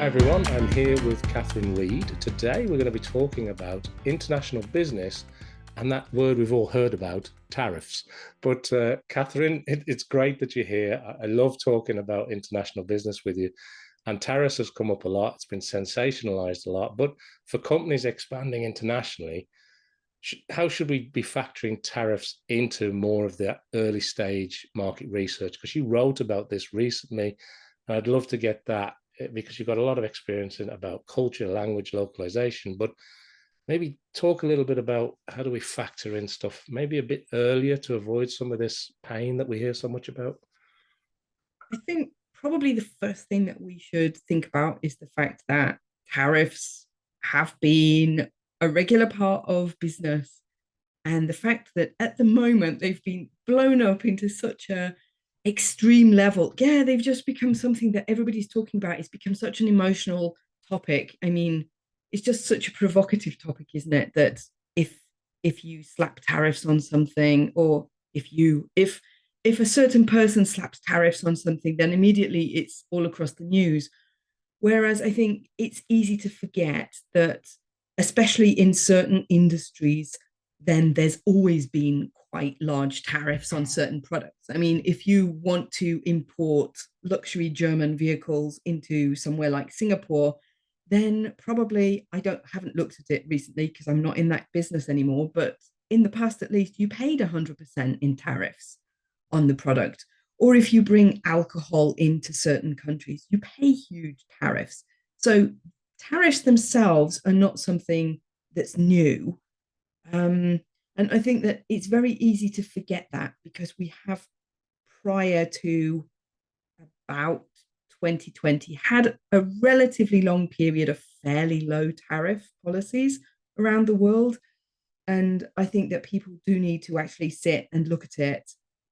Hi everyone, I'm here with Kathryn Read. Today we're going to be talking about international business and that word we've all heard about, tariffs. But Kathryn, it's great that you're here. I love talking about international business with you. And tariffs has come up a lot. It's been sensationalized a lot. But for companies expanding internationally, how should we be factoring tariffs into more of the early stage market research? Because you wrote about this recently, and I'd love to get that because you've got a lot of experience in about culture, language, localization, but maybe talk a little bit about how do we factor in stuff maybe a bit earlier to avoid some of this pain that we hear so much about? I think probably the first thing that we should think about is the fact that tariffs have been a regular part of business. And the fact that at the moment they've been blown up into such a extreme level. Yeah, they've just become something that everybody's talking about. It's become such an emotional topic. I mean, it's just such a provocative topic, isn't it? That if if you slap tariffs on something, or if a certain person slaps tariffs on something, then immediately it's all across the news. Whereas I think it's easy to forget that, especially in certain industries, then there's always been quite large tariffs on certain products. I mean, if you want to import luxury German vehicles into somewhere like Singapore, then probably haven't looked at it recently because I'm not in that business anymore, but in the past at least, you paid 100% in tariffs on the product. Or if you bring alcohol into certain countries, you pay huge tariffs. So tariffs themselves are not something that's new. And I think that it's very easy to forget that because we have, prior to about 2020, had a relatively long period of fairly low tariff policies around the world. And I think that people do need to actually sit and look at it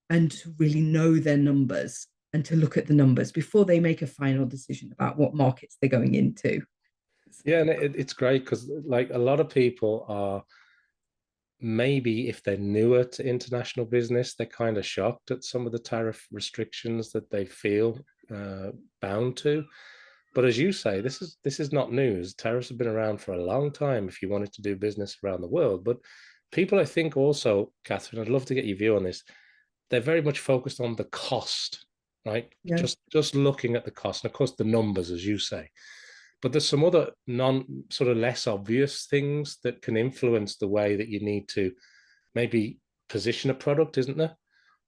and to really know their numbers and to look at the numbers before they make a final decision about what markets they're going into. Yeah, and it's great because like a lot of people are maybe if they're newer to international business, they're kind of shocked at some of the tariff restrictions that they feel bound to. But as you say, this is not news. Tariffs have been around for a long time if you wanted to do business around the world. But people, I think, also, Kathryn, I'd love to get your view on this. They're very much focused on the cost, right? Yeah. Just looking at the cost, and of course the numbers, as you say. But there's some other non sort of less obvious things that can influence the way that you need to maybe position a product, isn't there?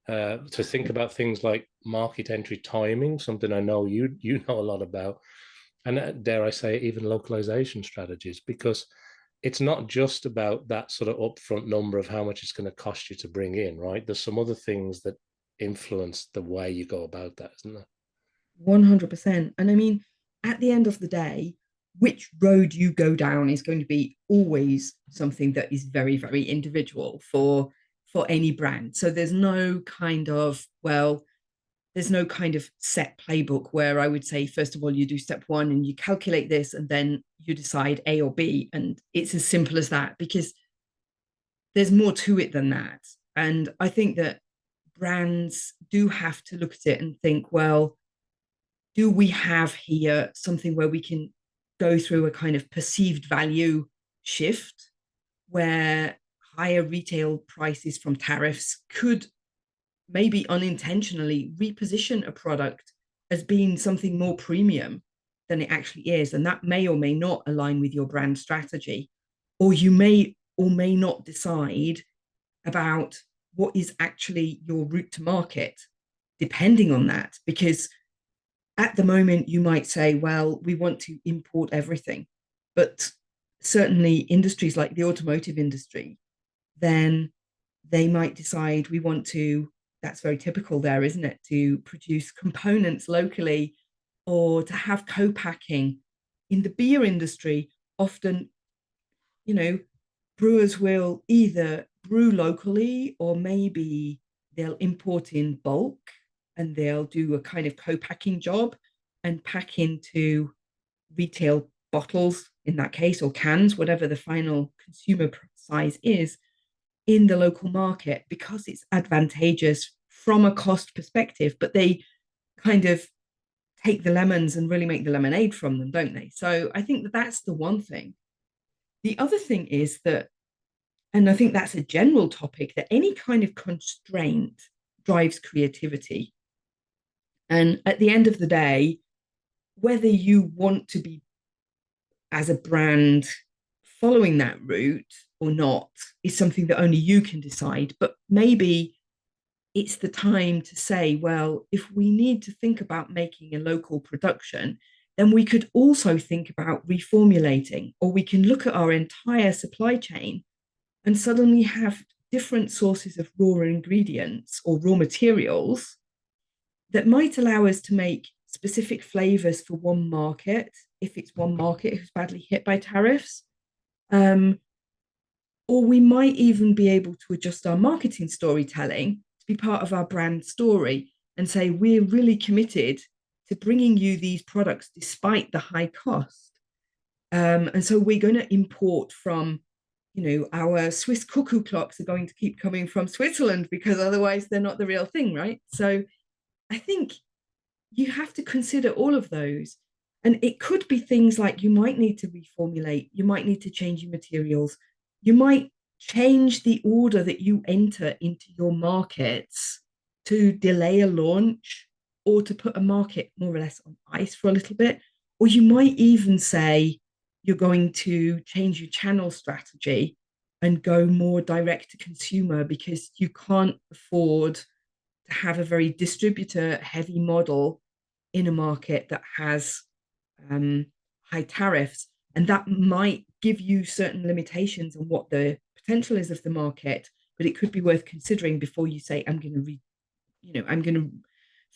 To think about things like market entry timing, something I know you know a lot about, and dare I say, even localization strategies, because it's not just about that sort of upfront number of how much it's going to cost you to bring in, right? There's some other things that influence the way you go about that, isn't there? 100%. And I mean, at the end of the day, which road you go down is going to be always something that is very, very individual for any brand. So there's no kind of set playbook where I would say, first of all, you do step one and you calculate this and then you decide A or B. And it's as simple as that because there's more to it than that. And I think that brands do have to look at it and think, well, do we have here something where we can go through a kind of perceived value shift where higher retail prices from tariffs could maybe unintentionally reposition a product as being something more premium than it actually is? And that may or may not align with your brand strategy. Or you may or may not decide about what is actually your route to market, depending on that. Because at the moment, you might say, well, we want to import everything. But certainly, industries like the automotive industry, then they might decide we want to, that's very typical there, isn't it? To produce components locally or to have co-packing. In the beer industry, often, you know, brewers will either brew locally or maybe they'll import in bulk and they'll do a kind of co-packing job and pack into retail bottles in that case, or cans, whatever the final consumer size is, in the local market because it's advantageous from a cost perspective. But they kind of take the lemons and really make the lemonade from them, don't they? So I think that that's the one thing. The other thing is that, and I think that's a general topic, that any kind of constraint drives creativity. And at the end of the day, whether you want to be, as a brand, following that route or not is something that only you can decide. But maybe it's the time to say, well, if we need to think about making a local production, then we could also think about reformulating, or we can look at our entire supply chain and suddenly have different sources of raw ingredients or raw materials that might allow us to make specific flavors for one market, if it's one market who's badly hit by tariffs. Um, or we might even be able to adjust our marketing storytelling to be part of our brand story and say, we're really committed to bringing you these products despite the high cost. And so we're going to import from, our Swiss cuckoo clocks are going to keep coming from Switzerland because otherwise they're not the real thing, right? So I think you have to consider all of those. And it could be things like you might need to reformulate, you might need to change your materials, you might change the order that you enter into your markets to delay a launch or to put a market more or less on ice for a little bit. Or you might even say you're going to change your channel strategy and go more direct to consumer because you can't afford to have a very distributor heavy model in a market that has high tariffs. And that might give you certain limitations on what the potential is of the market, but it could be worth considering before you say, for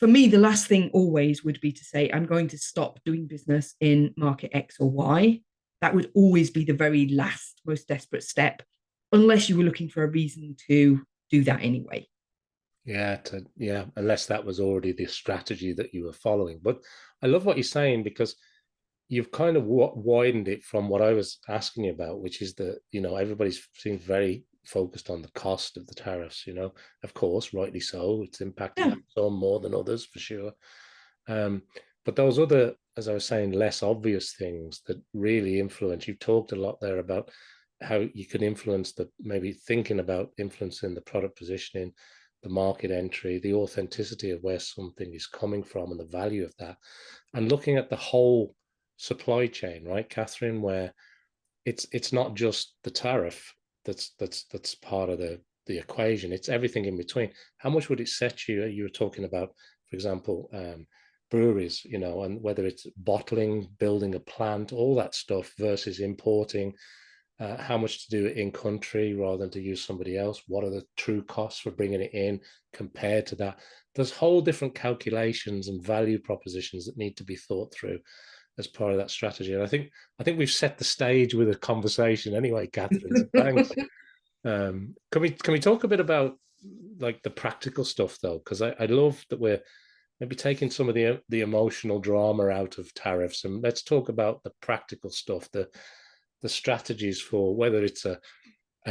me, the last thing always would be to say, I'm going to stop doing business in market X or Y. That would always be the very last, most desperate step, unless you were looking for a reason to do that anyway. Yeah, unless that was already the strategy that you were following. But I love what you're saying because you've kind of widened it from what I was asking you about, which is that, everybody seems very focused on the cost of the tariffs, of course, rightly so. It's impacted Yeah. some more than others for sure. But those other, as I was saying, less obvious things that really influence, you've talked a lot there about how you can influence maybe thinking about influencing the product positioning, the market entry, the authenticity of where something is coming from and the value of that, and looking at the whole supply chain, right, Kathryn, where it's not just the tariff that's part of the equation. It's everything in between. How much would it set you? You were talking about, for example, breweries, and whether it's bottling, building a plant, all that stuff versus importing. How much to do it in country rather than to use somebody else? What are the true costs for bringing it in compared to that? There's whole different calculations and value propositions that need to be thought through as part of that strategy. And I think we've set the stage with a conversation anyway, Kathryn. So thanks. Can we talk a bit about like the practical stuff though? Because I love that we're maybe taking some of the emotional drama out of tariffs, and let's talk about the practical stuff, the strategies for whether it's a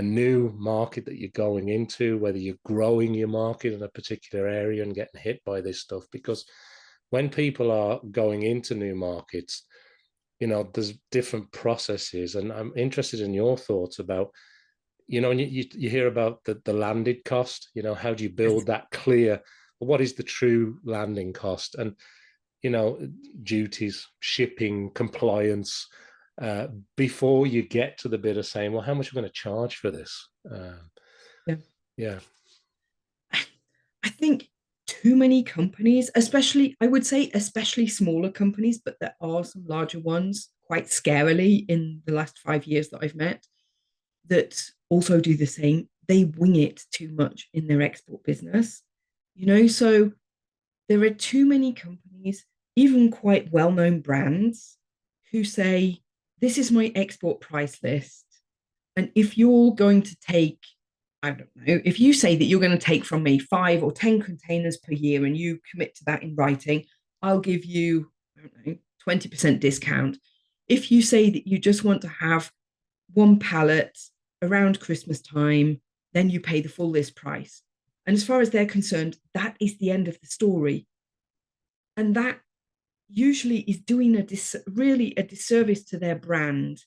new market that you're going into, whether you're growing your market in a particular area and getting hit by this stuff. Because when people are going into new markets, there's different processes. And I'm interested in your thoughts about, and you hear about the landed cost, how do you build that clear? What is the true landing cost? And, duties, shipping, compliance, before you get to the bit of saying, well, how much are we going to charge for this? Yeah. Yeah. I think too many companies, especially, I would say, especially smaller companies, but there are some larger ones quite scarily in the last 5 years that I've met that also do the same. They wing it too much in their export business, so there are too many companies, even quite well-known brands, who say, this is my export price list. And if you're going to take, I don't know, if you say that you're going to take from me 5 or 10 containers per year and you commit to that in writing, I'll give you, I don't know, 20% discount. If you say that you just want to have one pallet around Christmas time, then you pay the full list price. And as far as they're concerned, that is the end of the story. And that usually is doing really a disservice to their brand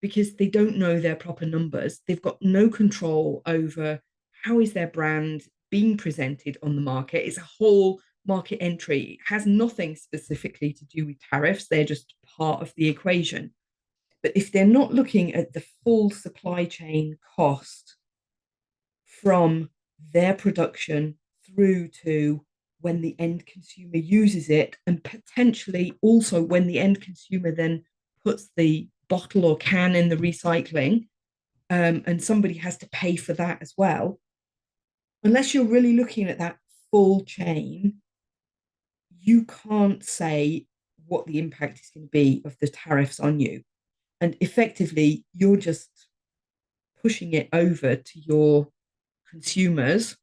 because they don't know their proper numbers. They've got no control over how is their brand being presented on the market. It's a whole market entry. It has nothing specifically to do with tariffs. They're just part of the equation. But if they're not looking at the full supply chain cost from their production through to when the end consumer uses it, and potentially also when the end consumer then puts the bottle or can in the recycling, and somebody has to pay for that as well. Unless you're really looking at that full chain, you can't say what the impact is going to be of the tariffs on you. And effectively, you're just pushing it over to your consumers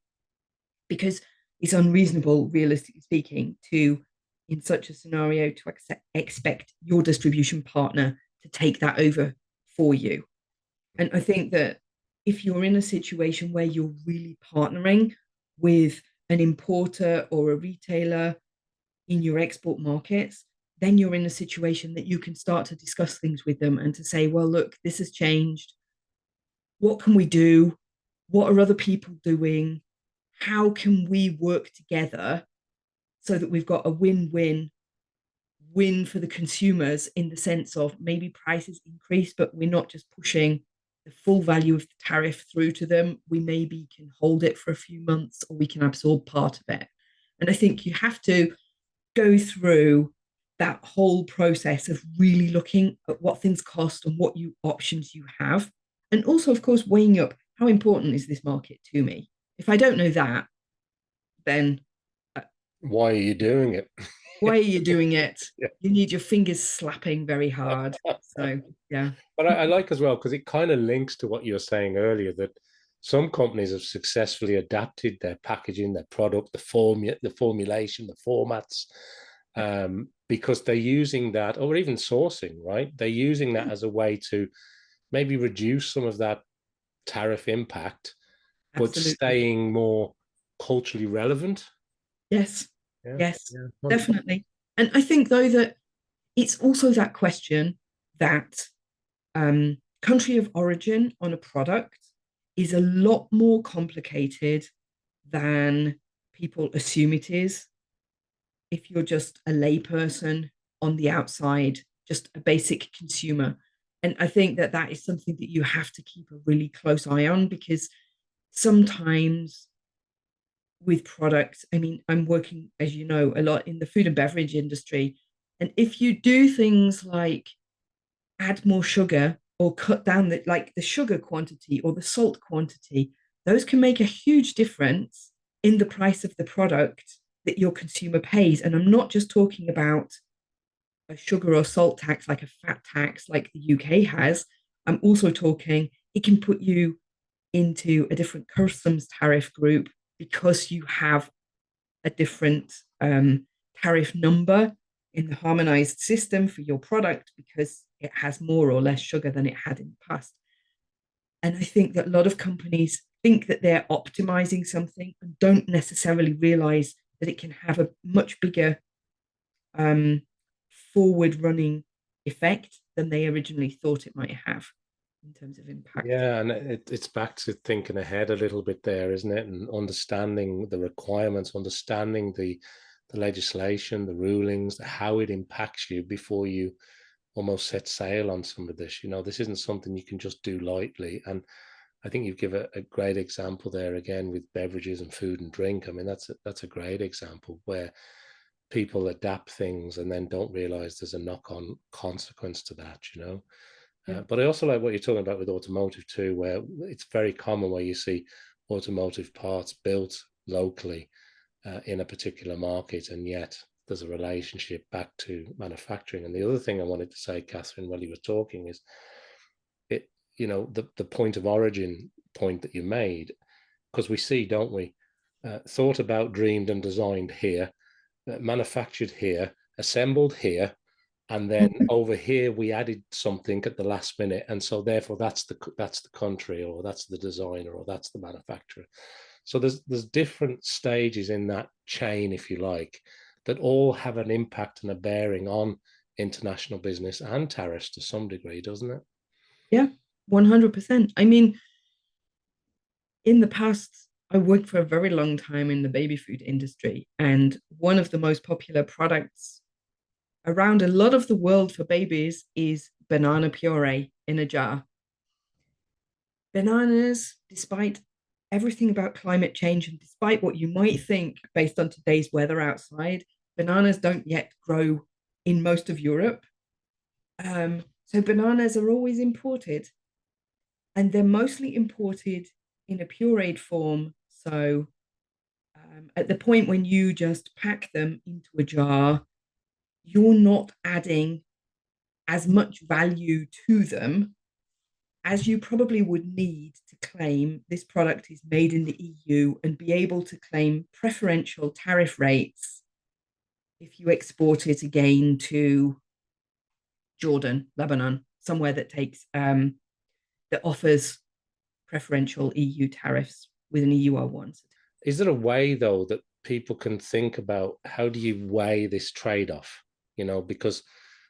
because it's unreasonable, realistically speaking, to, in such a scenario, to expect your distribution partner to take that over for you. And I think that if you're in a situation where you're really partnering with an importer or a retailer in your export markets, then you're in a situation that you can start to discuss things with them and to say, well, look, this has changed. What can we do? What are other people doing? How can we work together so that we've got a win for the consumers, in the sense of maybe prices increase, but we're not just pushing the full value of the tariff through to them. We maybe can hold it for a few months, or we can absorb part of it. And I think you have to go through that whole process of really looking at what things cost and what options you have. And also, of course, weighing up how important is this market to me. If I don't know that, then Why are you doing it? why are you doing it? Yeah. You need your fingers slapping very hard. So, yeah. But I like as well, because it kind of links to what you were saying earlier, that some companies have successfully adapted their packaging, their product, the formulation, the formats, because they're using that, or even sourcing, right? They're using that as a way to maybe reduce some of that tariff impact, but Absolutely. staying more culturally relevant. Yes. Yeah, Yes, yeah, definitely. And I think, though, that it's also that question that country of origin on a product is a lot more complicated than people assume it is. If you're just a layperson on the outside, just a basic consumer. And I think that that is something that you have to keep a really close eye on, because sometimes with products, I mean, I'm working, as you know, a lot in the food and beverage industry. And if you do things like add more sugar or cut down the sugar quantity or the salt quantity, those can make a huge difference in the price of the product that your consumer pays. And I'm not just talking about a sugar or salt tax, like a fat tax like the UK has. I'm also talking, it can put you into a different customs tariff group because you have a different tariff number in the harmonized system for your product because it has more or less sugar than it had in the past. And I think that a lot of companies think that they're optimizing something and don't necessarily realize that it can have a much bigger um, forward running effect than they originally thought it might have in terms of impact. yeah, and it's back to thinking ahead a little bit there, isn't it? And understanding the requirements, understanding the legislation, the rulings, how it impacts you before you almost set sail on some of this. You know, this isn't something you can just do lightly. And I think you give a great example there again with beverages and food and drink. I mean, that's a great example where people adapt things and then don't realize there's a knock-on consequence to that, you know. Yeah. But I also like what you're talking about with automotive too, where it's very common where you see automotive parts built locally in a particular market, and yet there's a relationship back to manufacturing. And the other thing I wanted to say, Kathryn, while you were talking, is it, you know, the point of origin point that you made, because we see, don't we, thought about, dreamed, and designed here, manufactured here, assembled here, and then over here we added something at the last minute, and so therefore that's the country, or that's the designer, or that's the manufacturer. So there's different stages in that chain, if you like, that all have an impact and a bearing on international business and tariffs to some degree, doesn't it? Yeah, 100%. I mean, in the past, I worked for a very long time in the baby food industry, and one of the most popular products around a lot of the world for babies is banana puree in a jar. Bananas, despite everything about climate change and despite what you might think based on today's weather outside, bananas don't yet grow in most of Europe. So bananas are always imported, and they're mostly imported in a pureed form. So at the point when you just pack them into a jar, you're not adding as much value to them as you probably would need to claim this product is made in the EU and be able to claim preferential tariff rates if you export it again to Jordan, Lebanon, somewhere that takes that offers preferential EU tariffs with an EUR1. Is there a way, though, that people can think about how do you weigh this trade-off? Because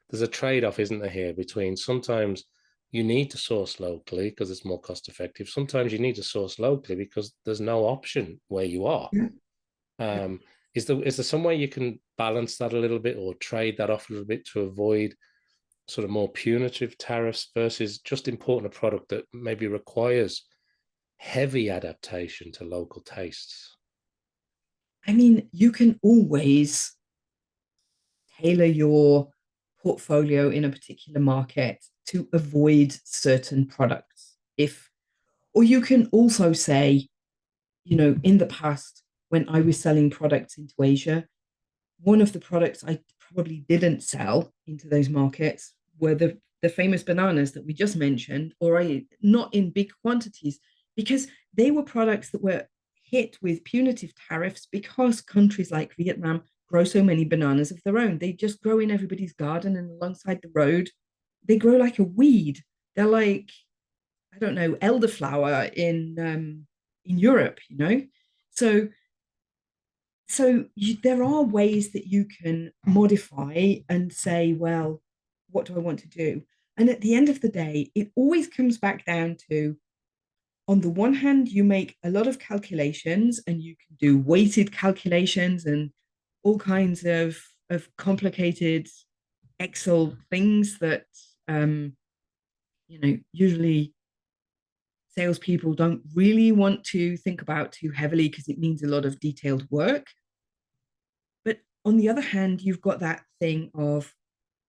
there's a trade-off, isn't there, here between sometimes you need to source locally because it's more cost effective. Sometimes you need to source locally because there's no option where you are. Yeah. Um, is there some way you can balance that a little bit or trade that off a little bit to avoid sort of more punitive tariffs versus just importing a product that maybe requires heavy adaptation to local tastes? I mean, you can always tailor your portfolio in a particular market to avoid certain products. Or you can also say, in the past, when I was selling products into Asia, one of the products I probably didn't sell into those markets were the famous bananas that we just mentioned, or not in big quantities, because they were products that were hit with punitive tariffs because countries like Vietnam grow so many bananas of their own. They just grow in everybody's garden and alongside the road. They grow like a weed. They're like, I don't know, elderflower in Europe, So there are ways that you can modify and say, well, what do I want to do? And at the end of the day, it always comes back down to, on the one hand, you make a lot of calculations and you can do weighted calculations and all kinds of complicated Excel things that, usually salespeople don't really want to think about too heavily because it means a lot of detailed work. But on the other hand, you've got that thing of,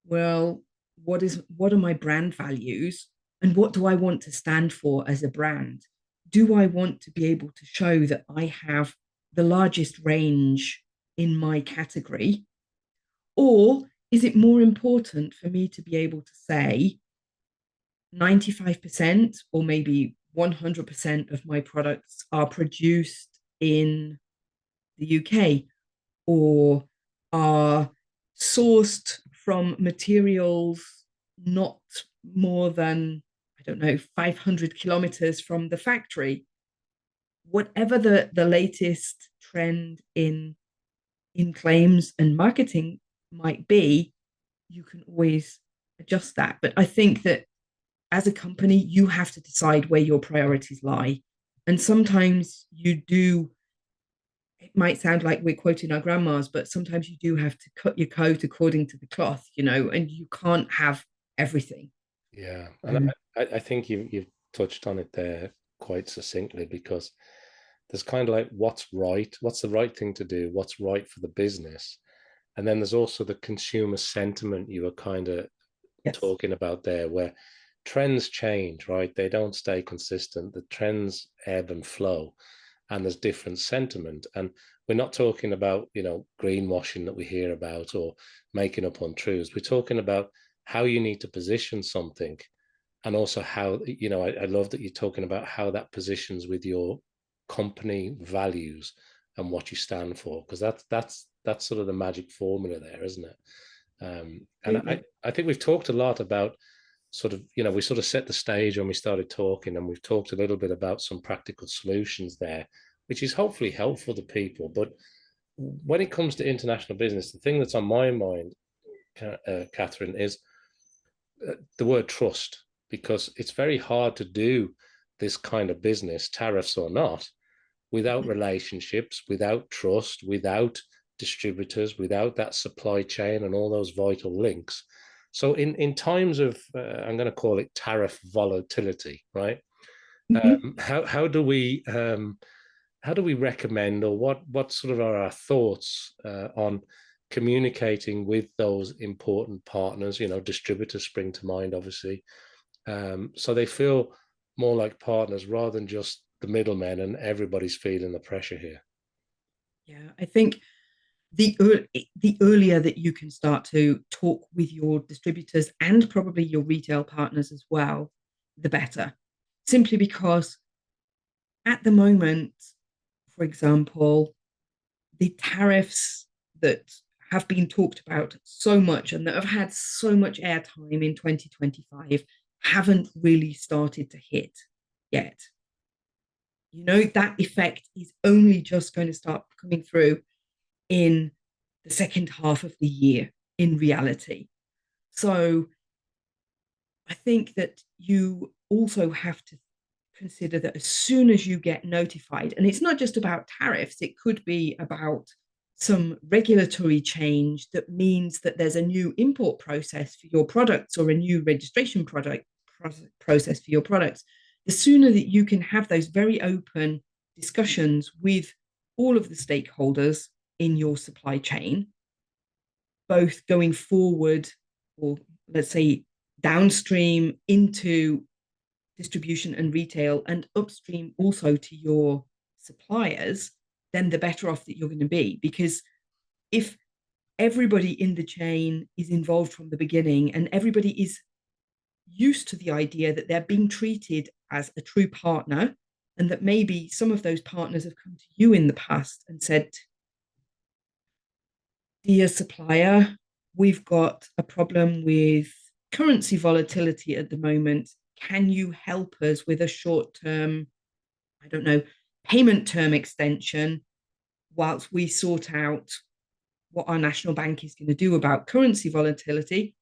well, what are my brand values and what do I want to stand for as a brand? Do I want to be able to show that I have the largest range in my category? Or is it more important for me to be able to say 95% or maybe 100% of my products are produced in the UK or are sourced from materials not more than, I don't know, 500 kilometers from the factory? Whatever the latest trend in claims and marketing might be, you can always adjust that. But I think that as a company, you have to decide where your priorities lie. And sometimes you do, it might sound like we're quoting our grandmas, but sometimes you do have to cut your coat according to the cloth, and you can't have everything. Yeah, and I think you've touched on it there quite succinctly because there's kind of like what's right, what's the right thing to do, what's right for the business, and then there's also the consumer sentiment you were kind of Yes. talking about there, where trends change, right? They don't stay consistent. The trends ebb and flow, and there's different sentiment. And we're not talking about, greenwashing that we hear about or making up untruths. We're talking about how you need to position something, and also how, I love that you're talking about how that positions with your company values and what you stand for, because that's sort of the magic formula there, isn't it? And Absolutely. I think we've talked a lot about sort of, we sort of set the stage when we started talking, and we've talked a little bit about some practical solutions there, which is hopefully helpful to people. But when it comes to international business, the thing that's on my mind, Kathryn, is the word trust, because it's very hard to do this kind of business, tariffs or not, without relationships, without trust, without distributors, without that supply chain and all those vital links. So in times of, I'm going to call it tariff volatility, right? Mhm. How do we recommend, or what sort of are our thoughts on communicating with those important partners? Distributors spring to mind, obviously, so they feel more like partners rather than just the middlemen, and everybody's feeling the pressure here. Yeah, I think the earlier that you can start to talk with your distributors and probably your retail partners as well, the better. Simply because at the moment, for example, the tariffs that have been talked about so much and that have had so much airtime in 2025 haven't really started to hit yet. That effect is only just going to start coming through in the second half of the year in reality. So I think that you also have to consider that as soon as you get notified, and it's not just about tariffs, it could be about some regulatory change that means that there's a new import process for your products or a new registration process for your products. The sooner that you can have those very open discussions with all of the stakeholders in your supply chain, both going forward or let's say downstream into distribution and retail and upstream also to your suppliers, then the better off that you're going to be. Because if everybody in the chain is involved from the beginning and everybody is used to the idea that they're being treated as a true partner, and that maybe some of those partners have come to you in the past and said, dear supplier, we've got a problem with currency volatility at the moment. Can you help us with a short term, I don't know, payment term extension whilst we sort out what our national bank is going to do about currency volatility?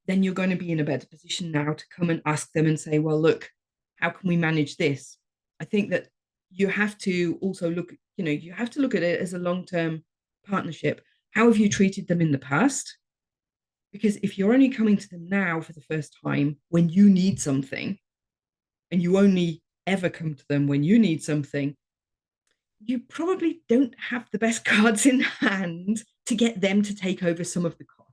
Then you're going to be in a better position now to come and ask them and say, well, look, how can we manage this? I think that you have to also look, you have to look at it as a long term partnership. How have you treated them in the past? Because if you're only coming to them now for the first time when you need something, and you only ever come to them when you need something, you probably don't have the best cards in hand to get them to take over some of the costs.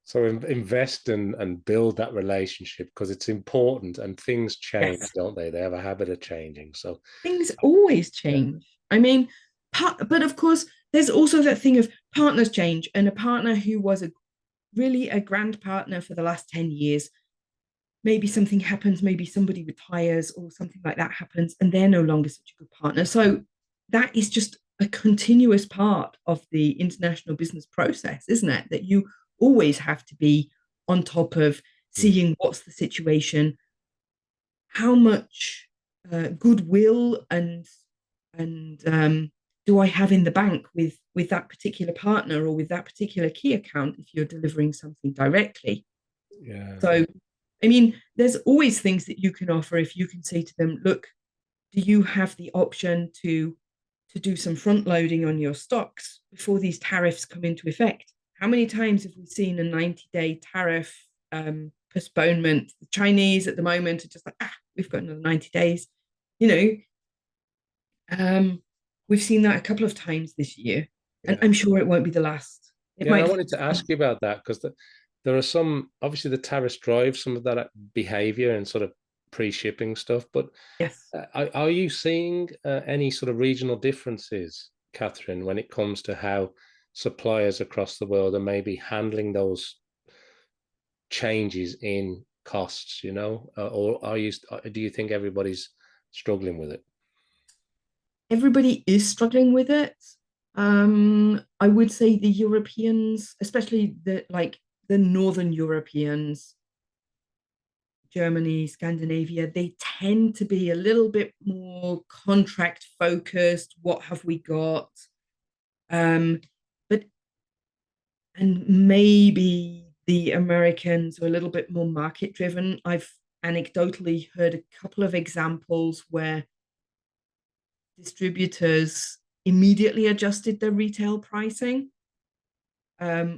So invest and build that relationship, because it's important, and things change, Yes, don't they? They have a habit of changing. So things always yeah, change. I mean, but of course, there's also that thing of partners change, and a partner who was really a grand partner for the last 10 years, maybe something happens, maybe somebody retires or something like that happens, and they're no longer such a good partner. So that is just a continuous part of the international business process, isn't it? That you always have to be on top of mm, seeing what's the situation, how much goodwill and do I have in the bank with that particular partner or with that particular key account if you're delivering something directly. yeah, So I mean, there's always things that you can offer if you can say to them, look, do you have the option to do some front loading on your stocks before these tariffs come into effect? How many times have we seen a 90-day tariff postponement? The Chinese at the moment are just like, we've got another 90 days. You know, we've seen that a couple of times this year, and yeah. I'm sure it won't be the last. It Yeah, and I might. wanted to ask you about that, because there are some, obviously the tariffs drive some of that behavior and sort of pre-shipping stuff, but Yes. are you seeing any sort of regional differences, Kathryn, when it comes to how suppliers across the world are maybe handling those changes in costs, or do you think everybody's struggling with it? Everybody is struggling with it. I would say the Europeans, especially the Northern Europeans, Germany, Scandinavia, they tend to be a little bit more contract focused. What have we got? Um, but and maybe the Americans are a little bit more market driven. I've anecdotally heard a couple of examples where distributors immediately adjusted their retail pricing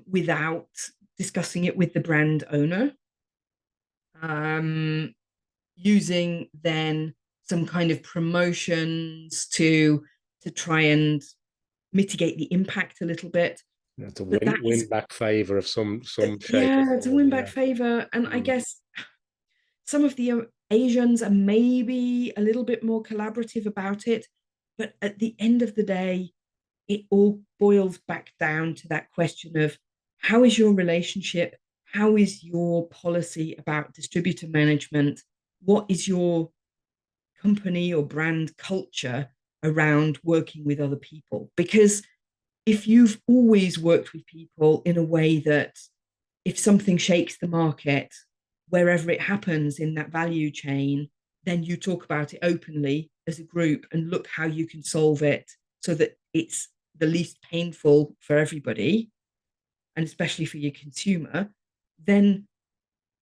without discussing it with the brand owner, um, using then some kind of promotions to try and mitigate the impact a little bit. It's a But that is, win back favor of some shape or yeah, it's a form. win back Yeah. favor. And I Mm. guess some of the Asians are maybe a little bit more collaborative about it. But at the end of the day, it all boils back down to that question of how is your relationship? How is your policy about distributor management? What is your company or brand culture around working with other people? Because if you've always worked with people in a way that if something shakes the market, wherever it happens in that value chain, then you talk about it openly as a group and look how you can solve it so that it's the least painful for everybody, and especially for your consumer, then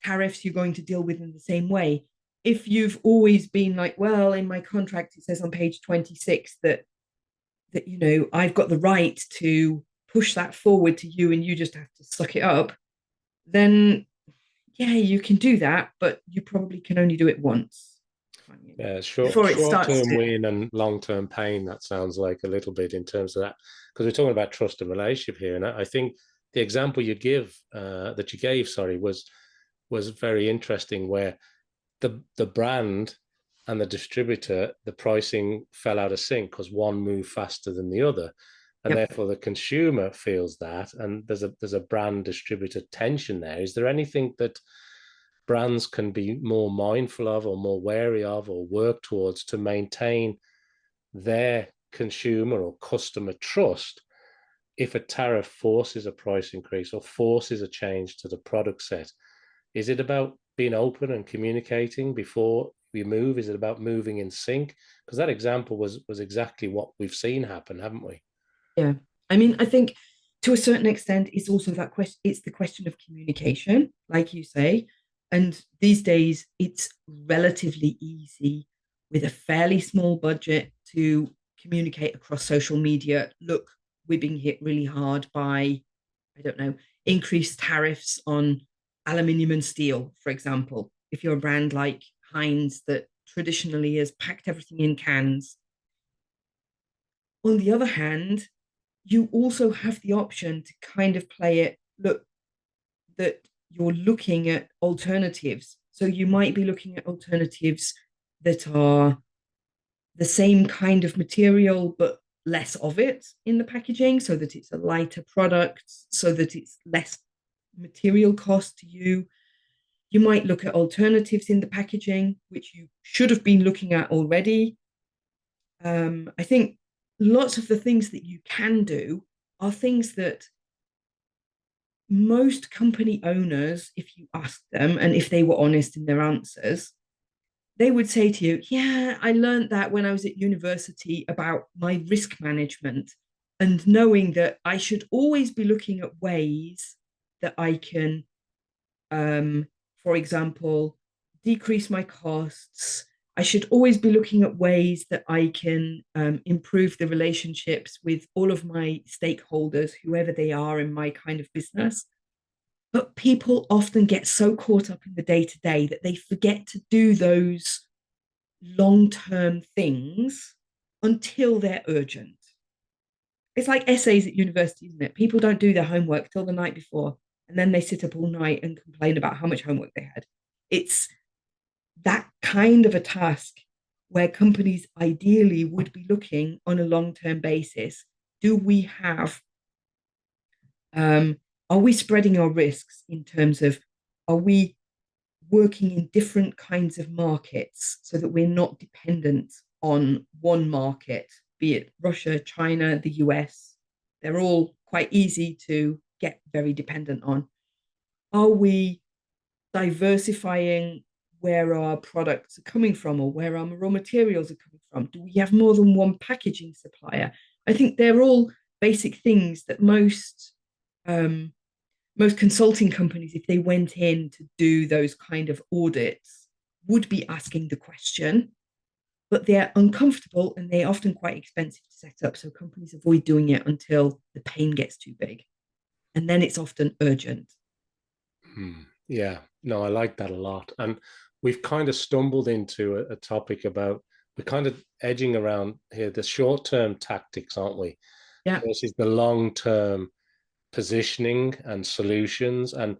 tariffs you're going to deal with in the same way. If you've always been like, well, in my contract, it says on page 26 that I've got the right to push that forward to you and you just have to suck it up, then yeah, you can do that, but you probably can only do it once, can't you? Yeah, Before it short starts term to, win and long term pain. That sounds like a little bit in terms of that, because we're talking about trust and relationship here. And I think the example that you gave, sorry, was very interesting, where the brand and the distributor, the pricing fell out of sync because one moved faster than the other, and yep. therefore the consumer feels that, and there's a brand distributor tension there. Is there anything that brands can be more mindful of or more wary of or work towards to maintain their consumer or customer trust if a tariff forces a price increase or forces a change to the product set? Is it about being open and communicating before we move? Is it about moving in sync? Because that example was exactly what we've seen happen, haven't we? Yeah. I mean, I think to a certain extent, it's also that question, it's the question of communication, like you say. And these days, it's relatively easy with a fairly small budget to communicate across social media. Look, we're being hit really hard by, I don't know, increased tariffs on aluminium and steel, for example. If you're a brand like Heinz that traditionally has packed everything in cans. On the other hand, you also have the option to kind of play it, look, that you're looking at alternatives. So you might be looking at alternatives that are the same kind of material, but less of it in the packaging so that it's a lighter product, so that it's less material cost to you. You might look at alternatives in the packaging, which you should have been looking at already. I think lots of the things that you can do are things that most company owners, if you ask them, and if they were honest in their answers, they would say to you, yeah, I learned that when I was at university about my risk management and knowing that I should always be looking at ways that I can, um, for example, decrease my costs. I should always be looking at ways that I can improve the relationships with all of my stakeholders, whoever they are in my kind of business. But people often get so caught up in the day to day that they forget to do those long term things until they're urgent. It's like essays at university, isn't it? People don't do their homework till the night before, and then they sit up all night and complain about how much homework they had. It's that kind of a task where companies ideally would be looking on a long term basis. Do we have are we spreading our risks in terms of are we working in different kinds of markets so that we're not dependent on one market, be it Russia, China, the US? They're all quite easy to get very dependent on. Are we diversifying where our products are coming from or where our raw materials are coming from? Do we have more than one packaging supplier? I think they're all basic things that um, most consulting companies, if they went in to do those kind of audits, would be asking the question, but they're uncomfortable and they're often quite expensive to set up. So companies avoid doing it until the pain gets too big. And then it's often urgent. Yeah, no, I like that a lot. And we've kind of stumbled into a topic about, we're kind of edging around here, the short-term tactics, aren't we? Yeah. Versus the long-term positioning and solutions. And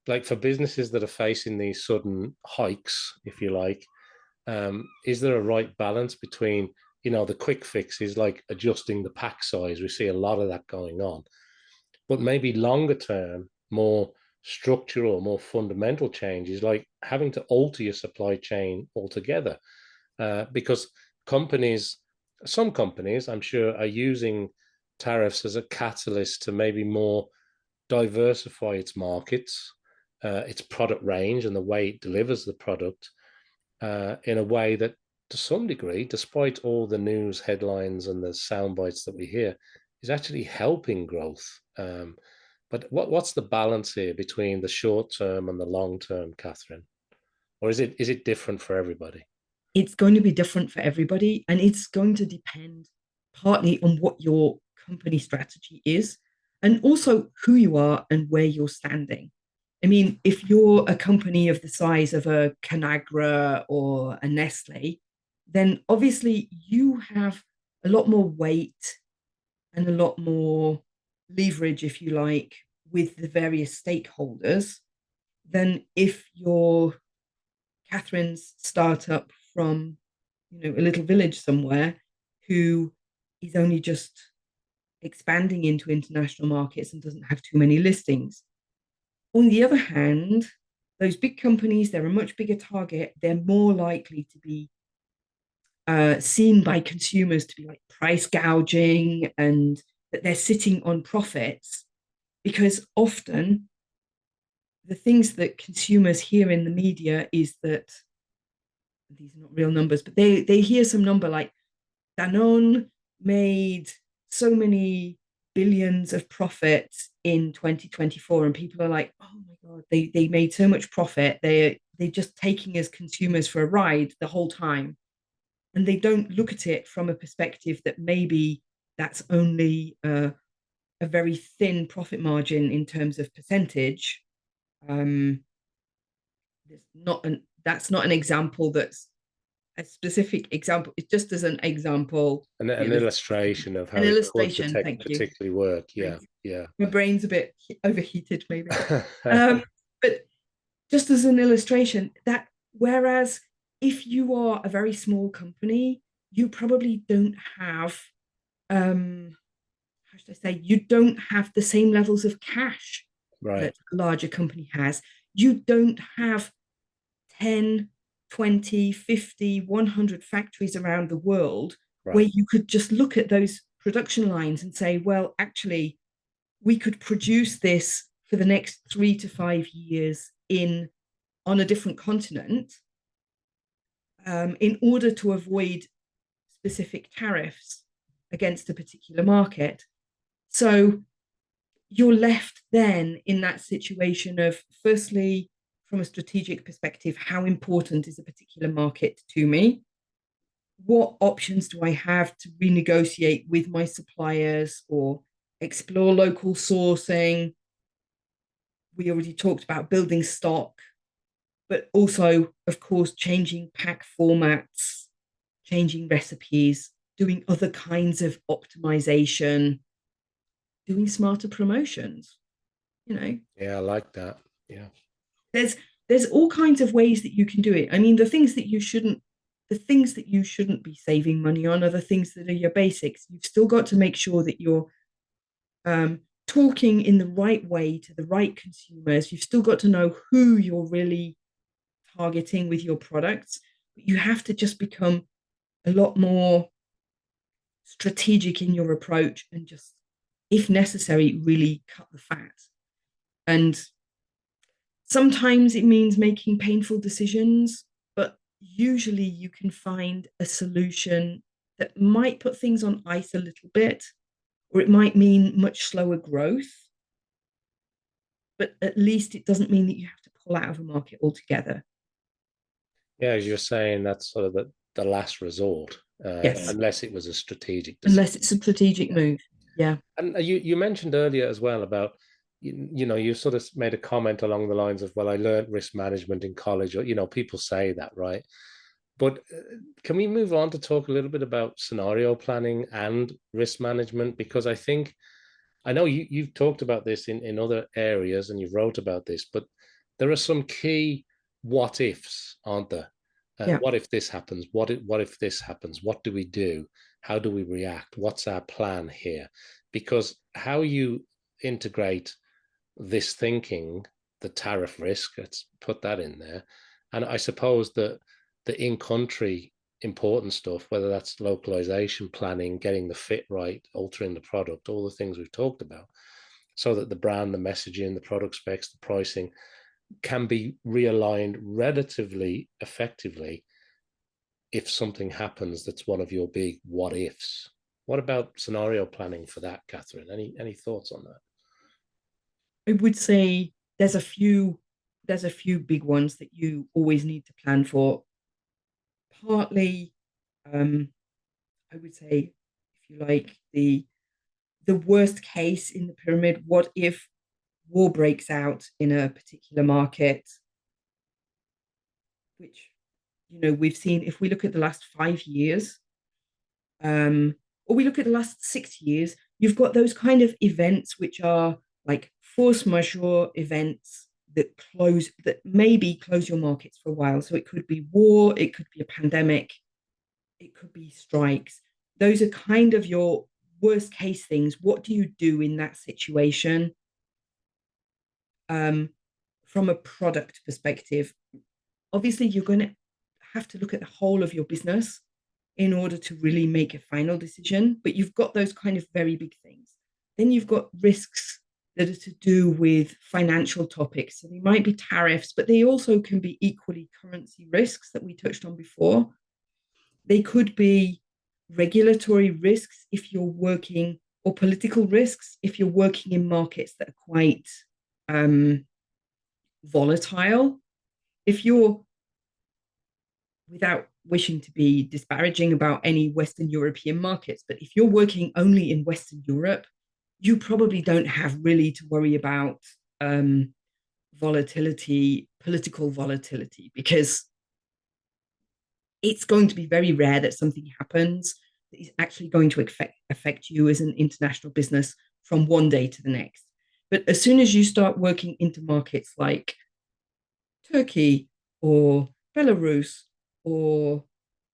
like for businesses that are facing these sudden hikes, if you like, is there a right balance between, the quick fixes like adjusting the pack size? We see a lot of that going on, but maybe longer term, more structural, more fundamental changes like having to alter your supply chain altogether. Because companies, some companies, I'm sure, are using tariffs as a catalyst to maybe more diversify its markets, its product range, and the way it delivers the product in a way that, to some degree, despite all the news headlines and the sound bites that we hear, is actually helping growth. But what's the balance here between the short term and the long term, Kathryn? Or is it different for everybody? It's going to be different for everybody, and it's going to depend partly on what your company strategy is and also who you are and where you're standing. I mean, if you're a company of the size of a Conagra or a Nestle, then obviously you have a lot more weight and a lot more leverage, if you like, with the various stakeholders than if you're Kathryn's startup from, a little village somewhere who is only just expanding into international markets and doesn't have too many listings. On the other hand, those big companies, they're a much bigger target. They're more likely to be seen by consumers to be like price gouging and that they're sitting on profits, because often the things that consumers hear in the media is that these are not real numbers, but they hear some number like Danone made so many billions of profits in 2024, and people are like, oh my god, they made so much profit. They're just taking as consumers for a ride the whole time, and they don't look at it from a perspective that maybe that's only a very thin profit margin in terms of percentage. Um, that's not an example that's a specific example. It's just as an example, An illustration of an how it could illustration. Thank you. particularly work. Yeah, Thanks. yeah. My brain's a bit overheated, maybe. But just as an illustration, that whereas if you are a very small company, you probably don't have, how should I say, you don't have the same levels of cash Right, that a larger company has. You don't have 10, 20, 50, 100 factories around the world where right, you could just look at those production lines and say, well, actually, we could produce this for the next 3 to 5 years on a different continent, in order to avoid specific tariffs against a particular market. So you're left then in that situation of, firstly, from a strategic perspective, how important is a particular market to me? What options do I have to renegotiate with my suppliers or explore local sourcing? We already talked about building stock, but also, of course, changing pack formats, changing recipes, doing other kinds of optimization, doing smarter promotions. You know, yeah. I like that. Yeah, there's there's all kinds of ways that you can do it. I mean, the things that you shouldn't be saving money on are the things that are your basics. You've still got to make sure that you're talking in the right way to the right consumers. You've still got to know who you're really targeting with your products. You have to just become a lot more strategic in your approach and just, if necessary, really cut the fat. And sometimes it means making painful decisions, but usually you can find a solution that might put things on ice a little bit, or it might mean much slower growth, but at least it doesn't mean that you have to pull out of a market altogether. Yeah, as you're saying, that's sort of the last resort, Yes, unless it was a strategic decision. unless it's a strategic move. Yeah, And you mentioned earlier as well about you sort of made a comment along the lines of, well, I learned risk management in college, or people say that, right? But can we move on to talk a little bit about scenario planning and risk management? Because I know you've talked about this in other areas and you've wrote about this, but there are some key what ifs, aren't there? yeah. What if this happens? What if this happens? What do we do? How do we react? What's our plan here? Because how you integrate this thinking, the tariff risk, let's put that in there. And I suppose that the in-country important stuff, whether that's localization planning, getting the fit right, altering the product, all the things we've talked about, so that the brand, the messaging, the product specs, the pricing can be realigned relatively effectively if something happens that's one of your big what ifs. What about scenario planning for that, Kathryn? Any thoughts on that? I would say there's a few big ones that you always need to plan for. Partly, um, I would say, if you like, the worst case in the pyramid. What if war breaks out in a particular market, which we've seen if we look at the last 5 years, or we look at the last 6 years, you've got those kind of events which are like force majeure events that maybe close your markets for a while. So it could be war, it could be a pandemic, it could be strikes. Those are kind of your worst case things. What do you do in that situation? Um, from a product perspective, obviously you're going to have to look at the whole of your business in order to really make a final decision. But you've got those kind of very big things. Then you've got risks that are to do with financial topics. So they might be tariffs, but they also can be equally currency risks that we touched on before. They could be regulatory risks if you're working, or political risks if you're working in markets that are quite volatile. If you're, without wishing to be disparaging about any Western European markets, but if you're working only in Western Europe, you probably don't have really to worry about volatility, political volatility, because it's going to be very rare that something happens that is actually going to affect you as an international business from one day to the next. But as soon as you start working into markets like Turkey or Belarus or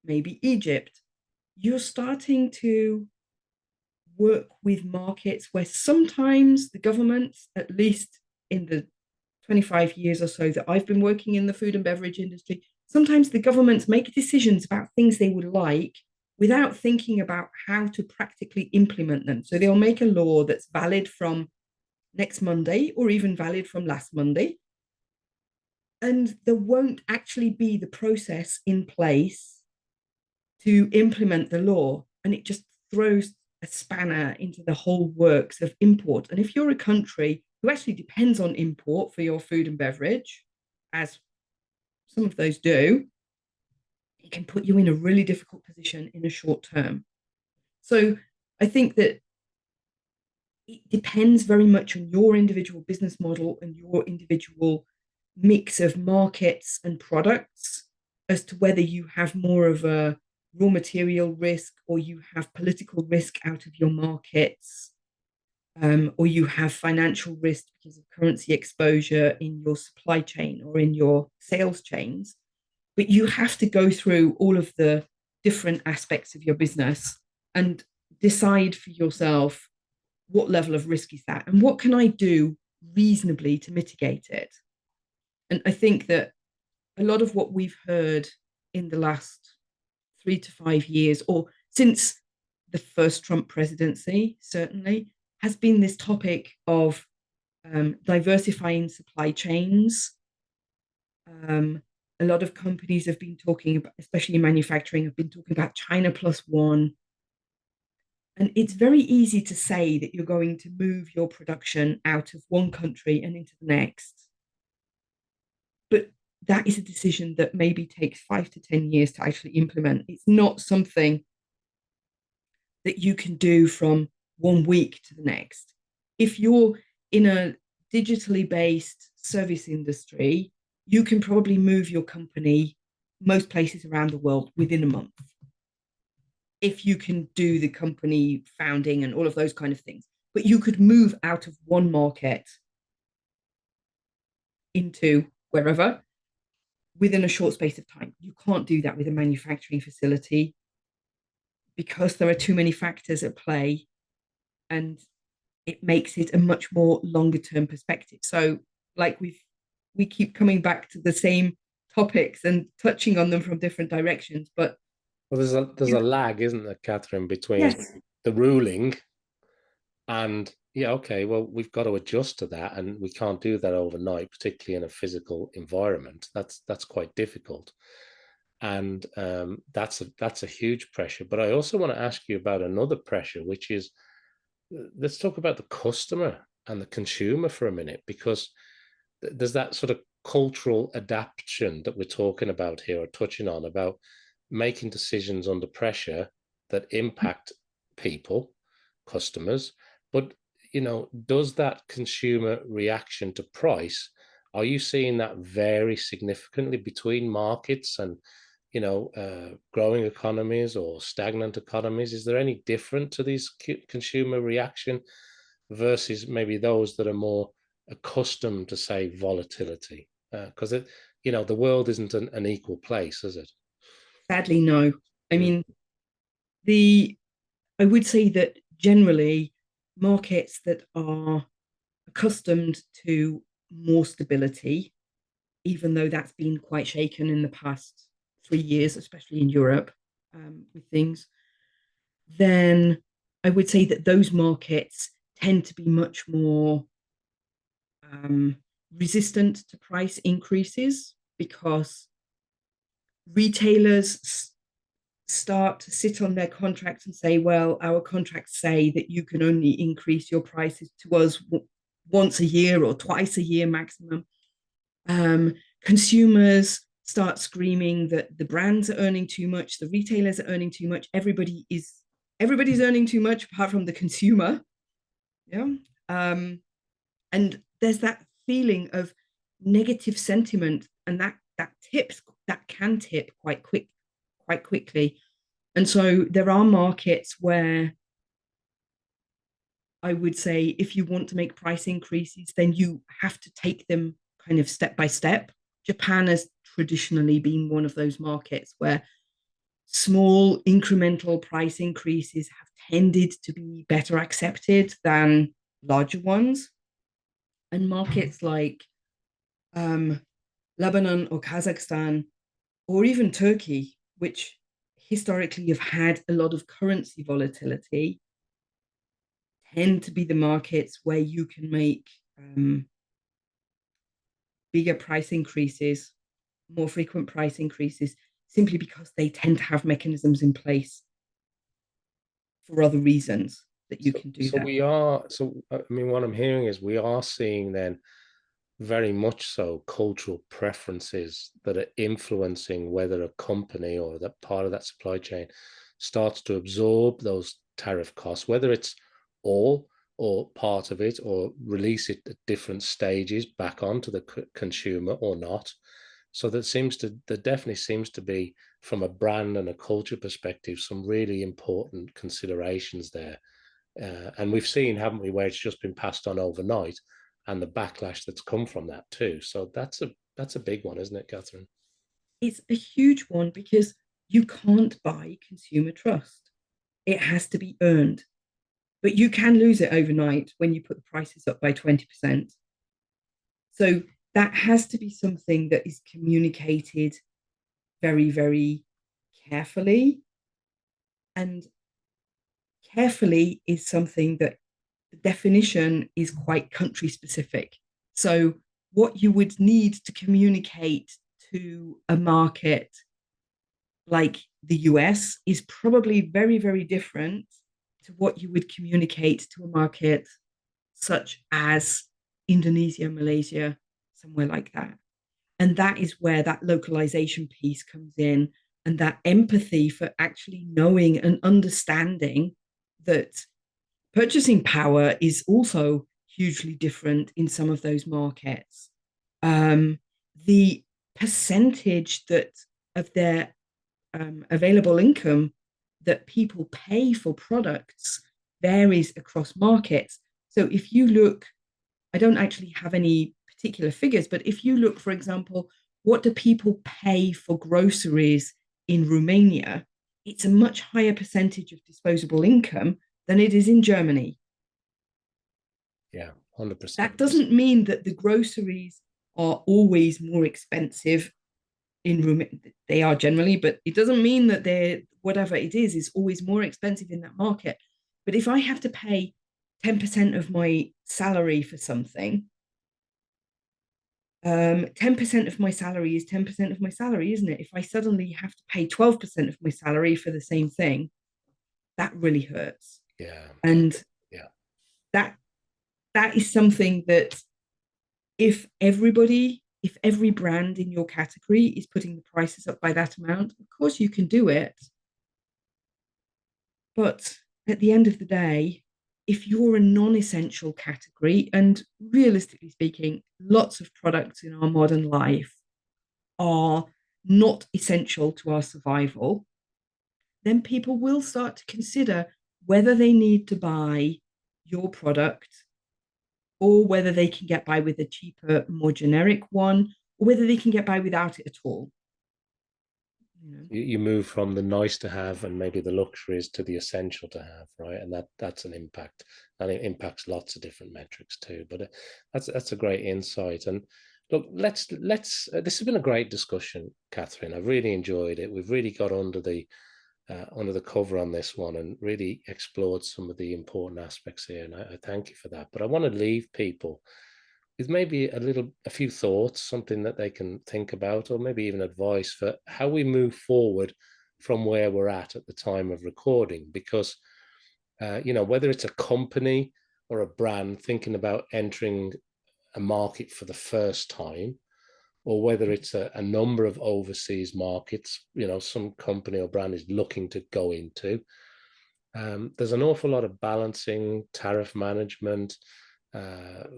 maybe Egypt, you're starting to work with markets where sometimes the governments, at least in the 25 years or so that I've been working in the food and beverage industry, sometimes the governments make decisions about things they would like without thinking about how to practically implement them. So they'll make a law that's valid from next Monday or even valid from last Monday. And there won't actually be the process in place to implement the law. And it just throws a spanner into the whole works of import. And if you're a country who actually depends on import for your food and beverage, as some of those do, it can put you in a really difficult position in a short term. So I think that it depends very much on your individual business model and your individual mix of markets and products as to whether you have more of a raw material risk or you have political risk out of your markets, or you have financial risk because of currency exposure in your supply chain or in your sales chains. But you have to go through all of the different aspects of your business and decide for yourself what level of risk is that and what can I do reasonably to mitigate it. And I think that a lot of what we've heard in the last 3 to 5 years, or since the first Trump presidency, certainly, has been this topic of diversifying supply chains. A lot of companies have been talking about, especially in manufacturing, have been talking about China plus one. And it's very easy to say that you're going to move your production out of one country and into the next. But that is a decision that maybe takes 5 to 10 years to actually implement. It's not something that you can do from one week to the next. If you're in a digitally based service industry, you can probably move your company most places around the world within a month. If you can do the company founding and all of those kind of things, but you could move out of one market into wherever within a short space of time. You can't do that with a manufacturing facility because there are too many factors at play, and it makes it a much more longer term perspective. So, like we keep coming back to the same topics and touching on them from different directions, but Well, there's a lag, isn't there, Kathryn, between yes, the ruling and yeah, okay, well, we've got to adjust to that, and we can't do that overnight, particularly in a physical environment. That's quite difficult, and that's a huge pressure. But I also want to ask you about another pressure, which is let's talk about the customer and the consumer for a minute, because there's that sort of cultural adaptation that we're talking about here, or touching on, about making decisions under pressure that impact people, customers. But, does that consumer reaction to price, are you seeing that vary significantly between markets and, growing economies or stagnant economies? Is there any different to these consumer reaction versus maybe those that are more accustomed to, say, volatility? Because the world isn't an equal place, is it? sadly, no. I Mm. mean, the I would say that generally markets that are accustomed to more stability, even though that's been quite shaken in the past 3 years, especially in Europe, with things, then I would say that those markets tend to be much more um, resistant to price increases because retailers start to sit on their contracts and say, well, our contracts say that you can only increase your prices to us once a year or twice a year maximum. Consumers start screaming that the brands are earning too much, the retailers are earning too much, everybody's earning too much apart from the consumer. Yeah. And there's that feeling of negative sentiment, and that can tip quite quickly. And so there are markets where I would say if you want to make price increases, then you have to take them kind of step by step. Japan has traditionally been one of those markets where small incremental price increases have tended to be better accepted than larger ones. And markets like um, Lebanon or Kazakhstan or even Turkey, which historically have had a lot of currency volatility, tend to be the markets where you can make bigger price increases, more frequent price increases, simply because they tend to have mechanisms in place for other reasons that you So, can do so that. we are. So I mean, what I'm hearing is we are seeing then very much so cultural preferences that are influencing whether a company or that part of that supply chain starts to absorb those tariff costs, whether it's all or part of it, or release it at different stages back onto the consumer or not. So there definitely seems to be, from a brand and a culture perspective, some really important considerations there. And we've seen, haven't we, where it's just been passed on overnight, and the backlash that's come from that too. So that's a big one, isn't it, Kathryn? It's a huge one because you can't buy consumer trust. It has to be earned, but you can lose it overnight when you put the prices up by 20%. So that has to be something that is communicated very, very carefully. And carefully is something that the definition is quite country specific. So, what you would need to communicate to a market like the US is probably very, very different to what you would communicate to a market such as Indonesia, Malaysia, somewhere like that. And that is where that localization piece comes in, and that empathy for actually knowing and understanding that purchasing power is also hugely different in some of those markets. The percentage that of their available income that people pay for products varies across markets. So if you look, I don't actually have any particular figures, but if you look, for example, what do people pay for groceries in Romania? It's a much higher percentage of disposable income than it is in Germany. Yeah, 100%. That doesn't mean that the groceries are always more expensive in Romania. They are generally, but it doesn't mean that they're whatever it is always more expensive in that market. But if I have to pay 10% of my salary for something, 10% of my salary is 10% of my salary, isn't it? If I suddenly have to pay 12% of my salary for the same thing, that really hurts. Yeah. And Yeah. that is something that if every brand in your category is putting the prices up by that amount, of course you can do it. But at the end of the day, if you're a non-essential category, and realistically speaking, lots of products in our modern life are not essential to our survival, then people will start to consider whether they need to buy your product or whether they can get by with a cheaper, more generic one, or whether they can get by without it at all. You move from the nice to have and maybe the luxuries to the essential to have, right? And that's an impact, and it impacts lots of different metrics too. But that's a great insight. And look, let's this has been a great discussion, Kathryn. I've really enjoyed it. We've really got under the cover on this one and really explored some of the important aspects here. And I thank you for that. But I want to leave people with maybe a few thoughts, something that they can think about, or maybe even advice for how we move forward from where we're at the time of recording. Because, whether it's a company or a brand thinking about entering a market for the first time, or whether it's a number of overseas markets, some company or brand is looking to go into, there's an awful lot of balancing, tariff management,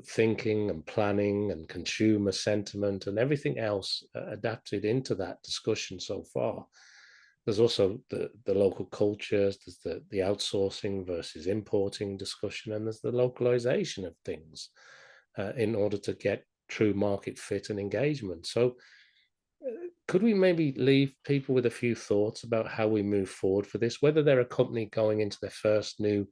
thinking and planning and consumer sentiment and everything else adapted into that discussion so far. There's also the local cultures, there's the outsourcing versus importing discussion, and there's the localization of things in order to get true market fit and engagement. So could we maybe leave people with a few thoughts about how we move forward for this, whether they're a company going into their first new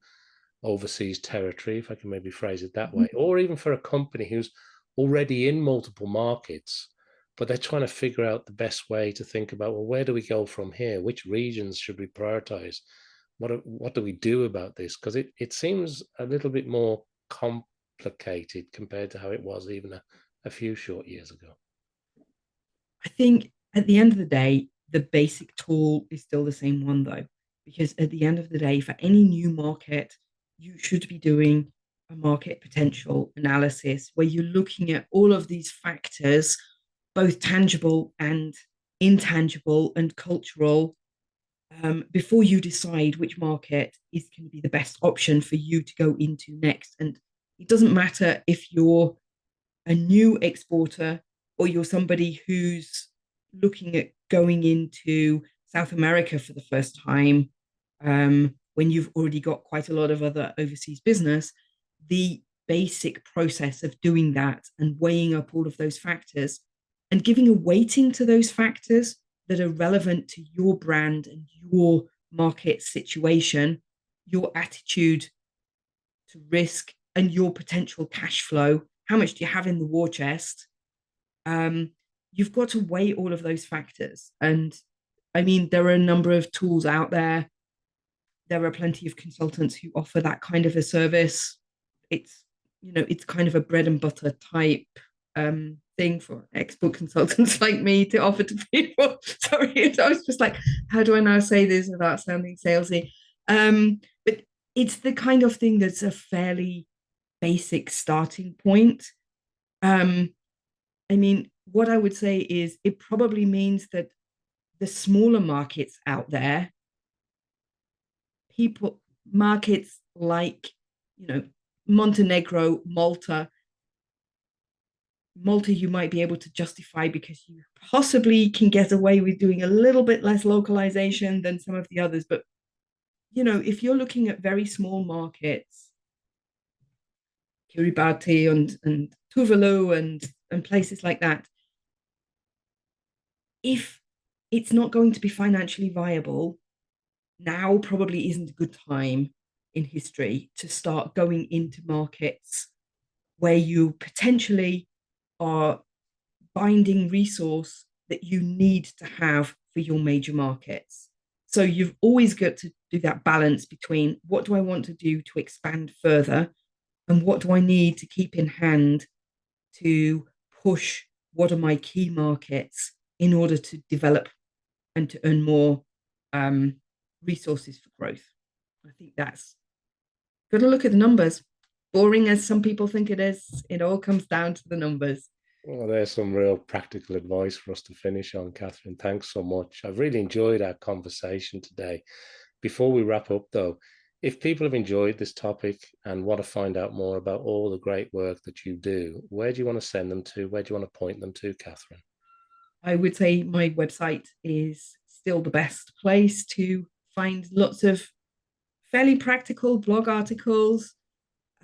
overseas territory, if I can maybe phrase it that way, or even for a company who's already in multiple markets, but they're trying to figure out the best way to think about, well, where do we go from here? Which regions should we prioritize? What do we do about this? Because it seems a little bit more complicated compared to how it was even a few short years ago. I think at the end of the day, the basic tool is still the same one, though, because at the end of the day, for any new market, you should be doing a market potential analysis where you're looking at all of these factors, both tangible and intangible and cultural, before you decide which market is going to be the best option for you to go into next. And it doesn't matter if you're a new exporter or you're somebody who's looking at going into South America for the first time, when you've already got quite a lot of other overseas business, the basic process of doing that and weighing up all of those factors and giving a weighting to those factors that are relevant to your brand and your market situation, your attitude to risk and your potential cash flow. How much do you have in the war chest? You've got to weigh all of those factors. And I mean, there are a number of tools out there. There are plenty of consultants who offer that kind of a service. It's kind of a bread and butter type thing for export consultants like me to offer to people. Sorry, I was just like, how do I now say this without sounding salesy? But it's the kind of thing that's a fairly basic starting point. Um, I mean, what I would say is it probably means that the smaller markets out there, markets like, you know, Montenegro, Malta, you might be able to justify because you possibly can get away with doing a little bit less localization than some of the others. But, if you're looking at very small markets, Kiribati and Tuvalu and places like that, if it's not going to be financially viable, now probably isn't a good time in history to start going into markets where you potentially are binding resource that you need to have for your major markets. So you've always got to do that balance between what do I want to do to expand further and what do I need to keep in hand to push what are my key markets in order to develop and to earn more resources for growth. I think that's got to look at the numbers. Boring as some people think it is, it all comes down to the numbers. Well, there's some real practical advice for us to finish on, Kathryn. Thanks so much. I've really enjoyed our conversation today. Before we wrap up, though, if people have enjoyed this topic and want to find out more about all the great work that you do, where do you want to send them to? Where do you want to point them to, Kathryn? I would say my website is still the best place to find lots of fairly practical blog articles,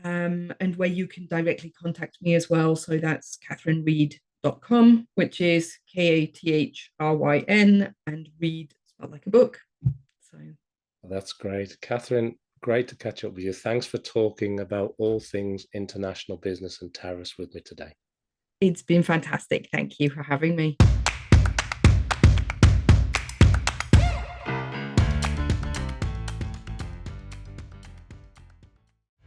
and where you can directly contact me as well. So that's kathrynread.com, which is Kathryn and read spelled like a book. So Well, that's great. Kathryn, great to catch up with you. Thanks for talking about all things international business and tariffs with me today. it's been fantastic. Thank you for having me.